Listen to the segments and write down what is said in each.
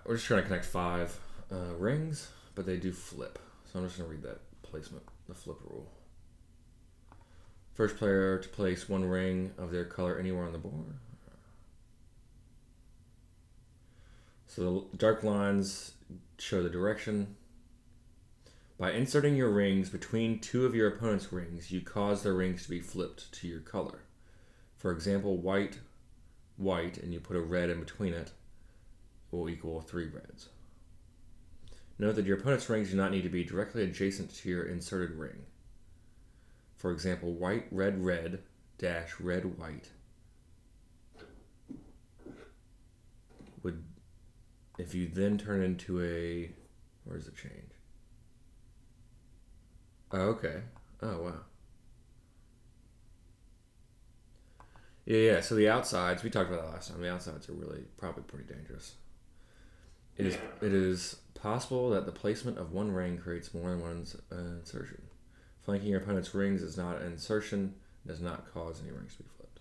we're just trying to connect 5 rings, but they do flip. So I'm just going to read that placement, the flip rule. First player to place 1 ring of their color anywhere on the board. So the dark lines show the direction. By inserting your rings between 2 of your opponent's rings, you cause their rings to be flipped to your color. For example, white, white, and you put a red in between it, will equal 3 reds. Note that your opponent's rings do not need to be directly adjacent to your inserted ring. For example, white, red, red, dash, red, white would, if you then turn into a, where's the change? Oh, okay. Oh, wow. Yeah, so the outsides, we talked about that last time, the outsides are really probably pretty dangerous. It is possible that the placement of 1 ring creates more than one insertion. Flanking your opponent's rings is not an insertion, does not cause any rings to be flipped.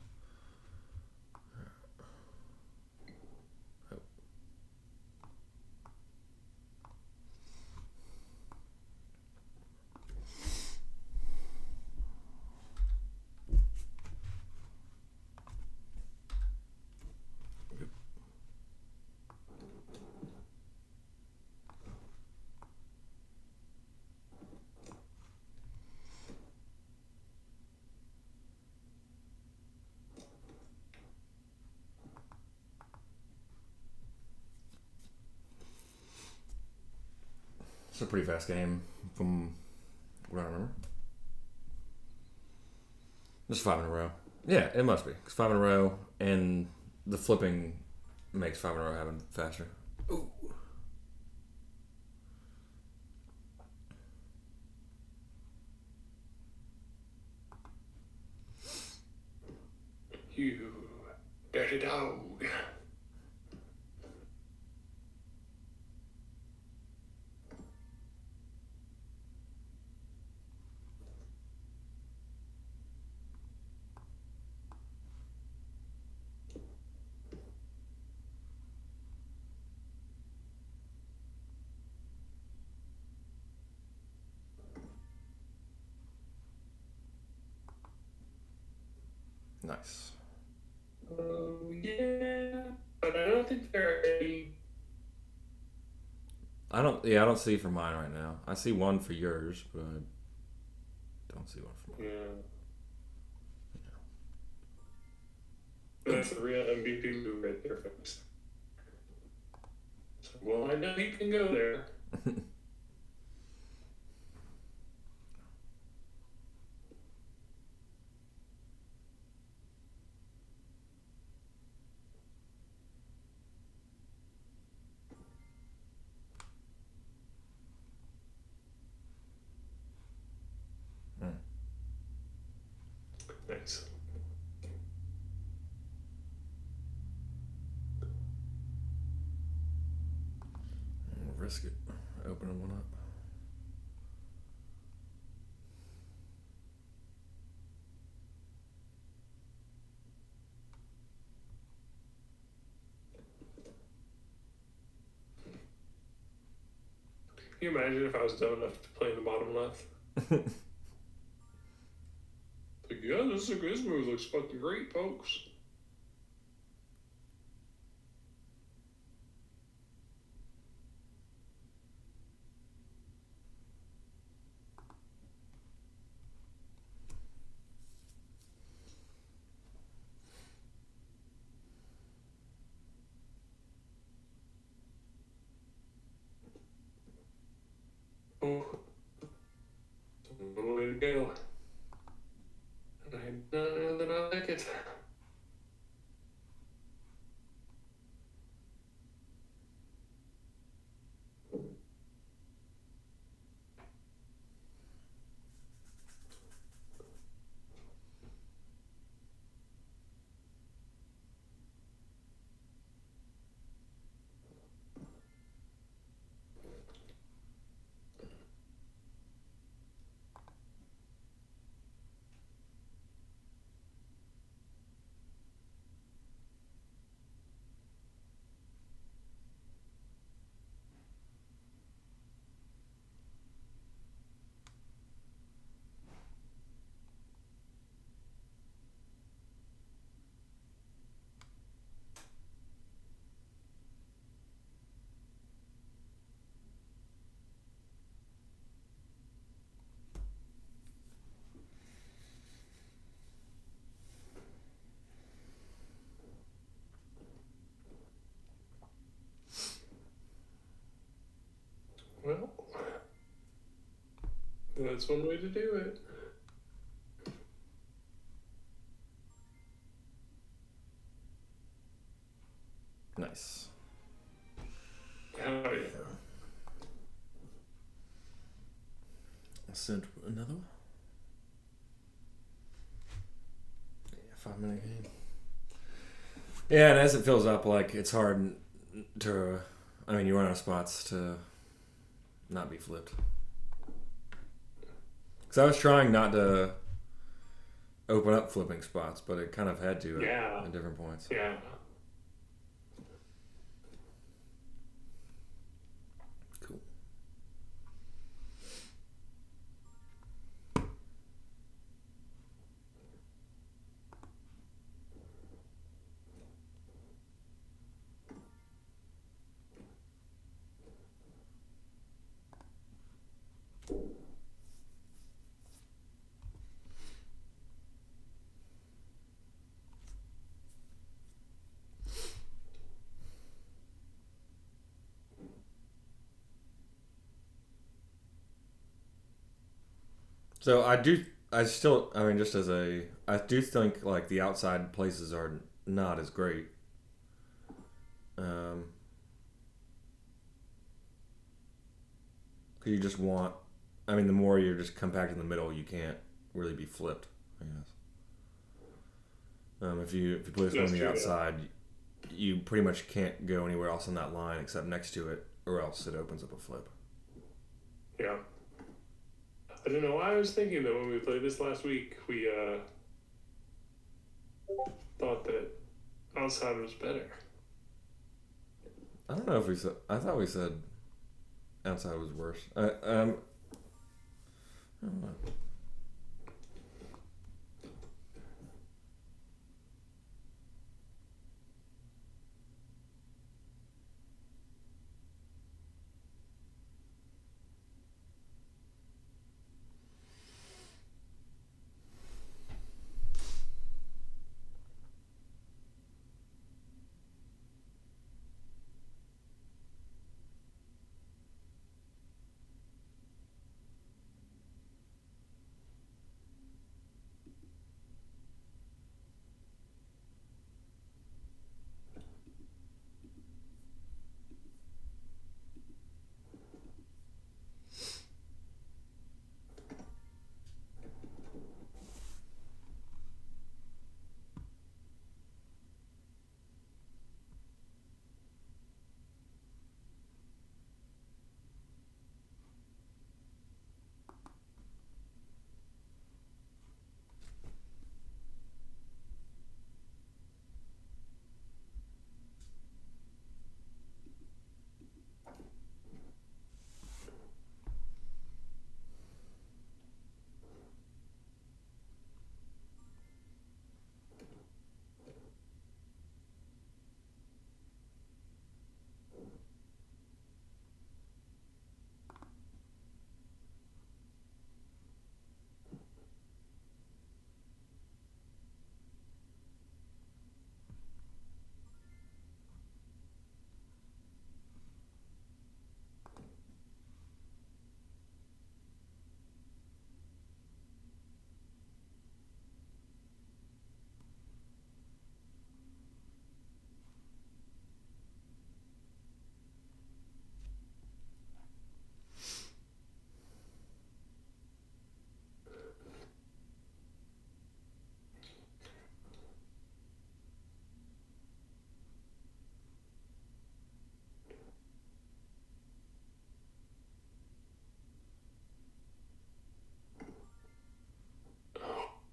Oh. It's a pretty fast game from what I remember. Just 5 in a row. Yeah, it must be. 'Cause 5 in a row, and the flipping makes 5 in a row happen faster. Ooh. You dirty dog. Nice. Yeah, but I don't think there are any. I don't see for mine right now. I see 1 for yours, but I don't see 1 for mine. Yeah. That's a real MVP move right there, folks. So, well, I know you can go there. Nice. I'll risk it. Opening 1 up. Can you imagine if I was dumb enough to play in the bottom left? Like, yeah, this move looks fucking great, folks. Oh, one way to go. And I don't know that I like it. That's one way to do it. Nice. Oh yeah. I'll send another one. Yeah, 5-minute game. Yeah, and as it fills up, like it's hard to. I mean, you run out of spots to not be flipped. Because I was trying not to open up flipping spots, but it kind of had to at different points. Yeah. Cool. So I do. I still. I mean, just as a. I do think like the outside places are not as great. Cause you just want. I mean, the more you're just compact in the middle, you can't really be flipped. I guess. If you place one on the outside, you pretty much can't go anywhere else on that line except next to it, or else it opens up a flip. Yeah. I don't know why I was thinking that when we played this last week, we thought that outside was better. I don't know if we said. I thought we said outside was worse. I don't know.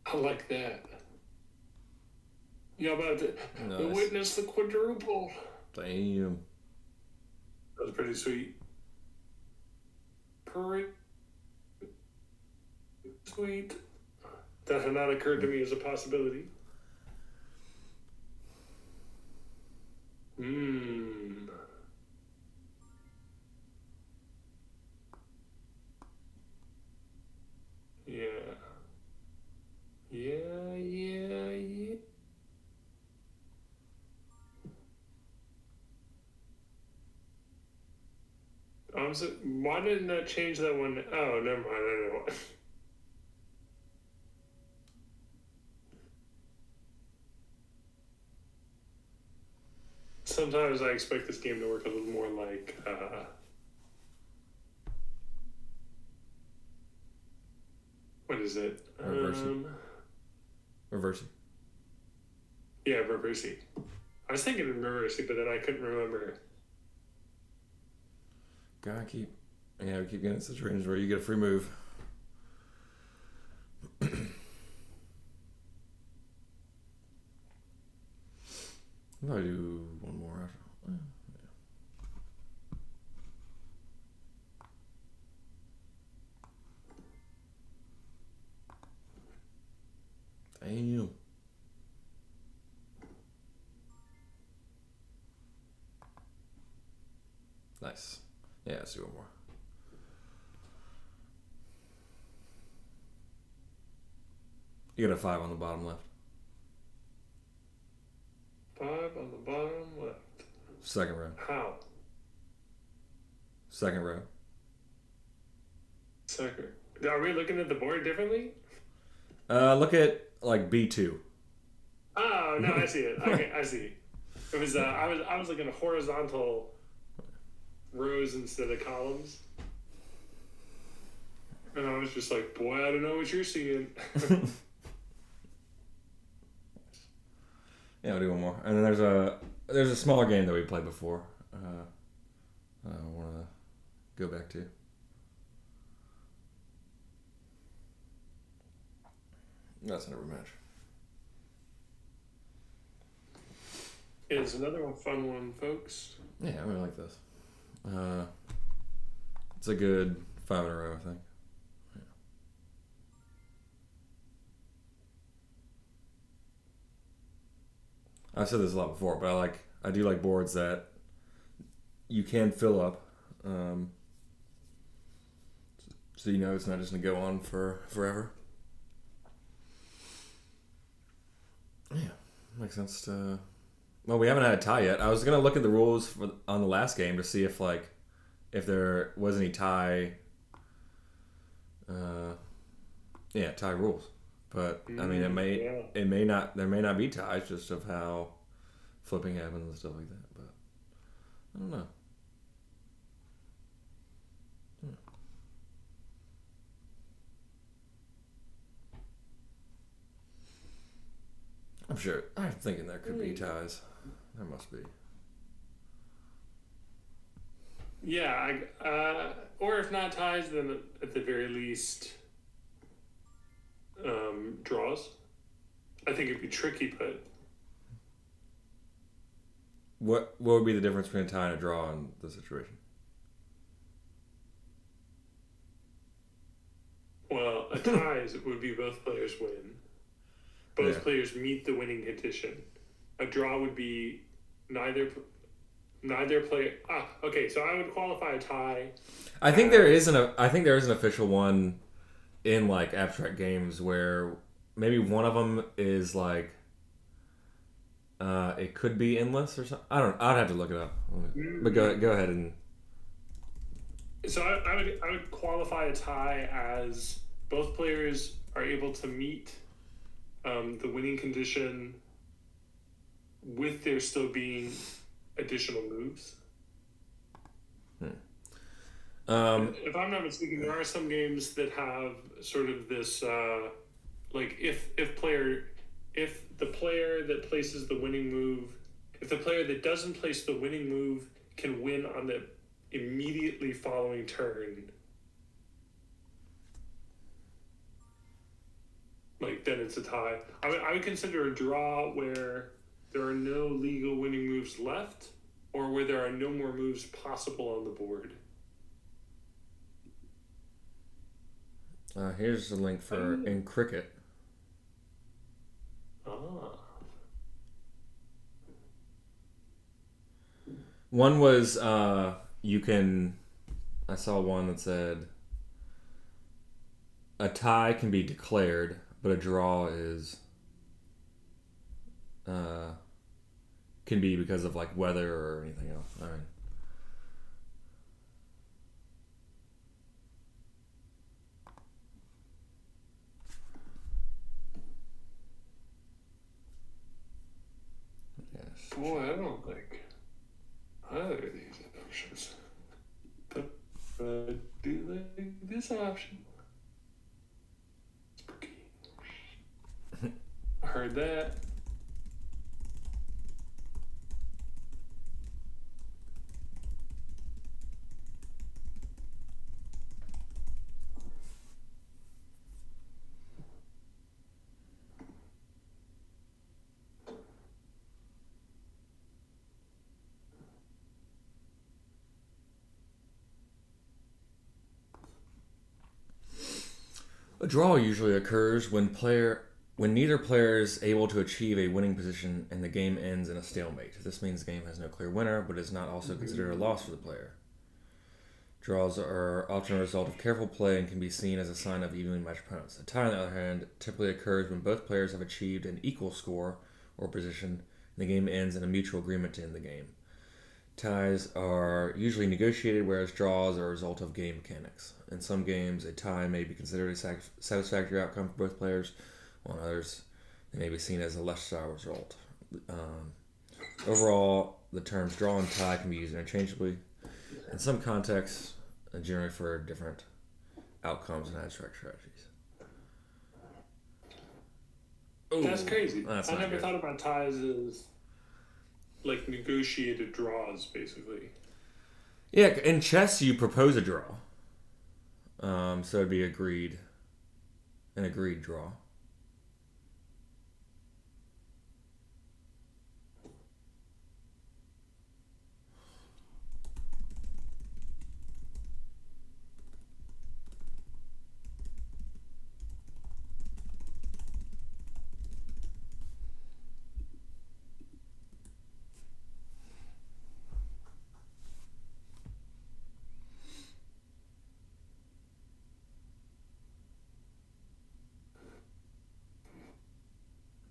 I like that. You're about to Nice. witness the quadruple. Damn. That was pretty sweet. Pretty sweet. That had not occurred to me as a possibility. Mmm. Yeah. Yeah. Why didn't that change that one? Oh, never mind. I know. Sometimes I expect this game to work a little more like what is it? Reversing. Yeah, Reversing. I was thinking of Reversing, but then I couldn't remember. We keep getting in situations where you get a free move. I'll do one more after. Damn. Nice. Yeah, let's do one more. You got a 5 on the bottom left. 5 on the bottom left. Second row. How? Second row. Second. Are we looking at the board differently? Look at like B2. Oh no, I see it. Okay, I see. It was I was looking at horizontal rows instead of columns. And I was just like, boy, I don't know what you're seeing. Yeah, we'll do one more. And then there's a smaller game that we played before. I want to go back to. That's not a rematch. It's another fun one, folks. Yeah, I really like this. It's a good 5 in a row, I think. Yeah. I've said this a lot before, but I do like boards that you can fill up, so you know it's not just gonna go on for forever. Yeah, makes sense to. Well, we haven't had a tie yet. I was gonna look at the rules on the last game to see if there was any tie. Tie rules. But I mean, it may not. There may not be ties, just of how flipping happens and stuff like that. But I don't know. I'm sure. I'm thinking there could be ties. There must be. Yeah, or if not ties, then at the very least, draws. I think it'd be tricky, but What would be the difference between a tie and a draw in the situation? well, a ties would be both players win. Both players meet the winning condition. A draw would be neither player. Okay. So I would qualify a tie. I think there is an official one in like abstract games where maybe one of them is like it could be endless or something. I don't. I'd have to look it up. But go ahead and. So I would qualify a tie as both players are able to meet the winning condition with there still being additional moves. If I'm not mistaken, there are some games that have sort of this like if the player that places the winning move, if the player that doesn't place the winning move can win on the immediately following turn, like then it's a tie. I would consider a draw where there are no legal winning moves left, or where there are no more moves possible on the board. Here's the link for in cricket. One was you can. I saw one that said a tie can be declared, but a draw is can be because of like weather or anything else. I mean, Boy, I don't think either of these options. But I do like this option. Spooky. I heard that. A draw usually occurs when neither player is able to achieve a winning position and the game ends in a stalemate. This means the game has no clear winner, but is not also considered a loss for the player. Draws are often a result of careful play and can be seen as a sign of evenly matched opponents. A tie, on the other hand, typically occurs when both players have achieved an equal score or position, and the game ends in a mutual agreement to end the game. Ties are usually negotiated, whereas draws are a result of game mechanics. In some games, a tie may be considered a satisfactory outcome for both players, while in others, they may be seen as a less style result. Overall, the terms draw and tie can be used interchangeably. In some contexts, generally for different outcomes and abstract strategies. Ooh, that's crazy. I never thought about ties as like negotiated draws, basically. Yeah, in chess you propose a draw. So it'd be an agreed draw.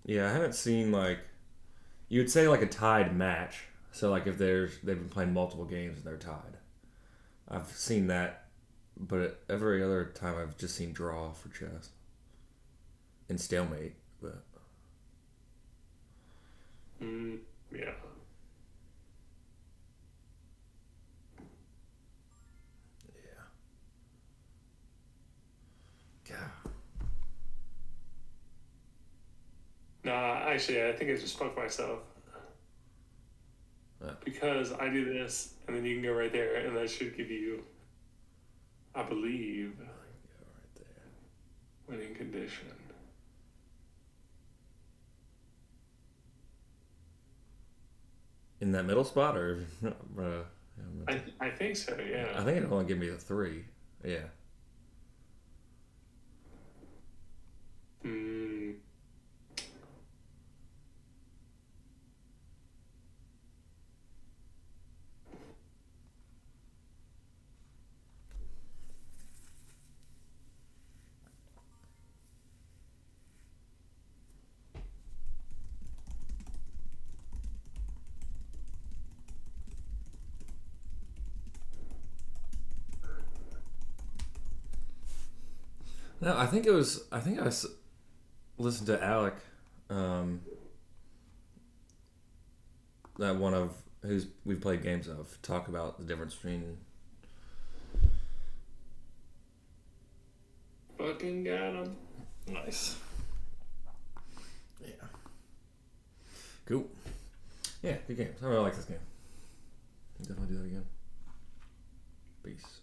Yeah, I haven't seen you would say a tied match. So if they've been playing multiple games and they're tied. I've seen that, but every other time I've just seen draw for chess. And stalemate, but yeah. Yeah. Nah, actually, I think I just fucked myself. Because I do this, and then you can go right there, and that should give you, I believe, right there. Winning condition. In that middle spot, or I think so. Yeah. I think it only give me the 3. Yeah. No, I think I listened to Alec, that one of who's we've played games of, talk about the difference between. Fucking got him. Nice. Yeah. Cool. Yeah, good game. I really like this game. Definitely do that again. Peace.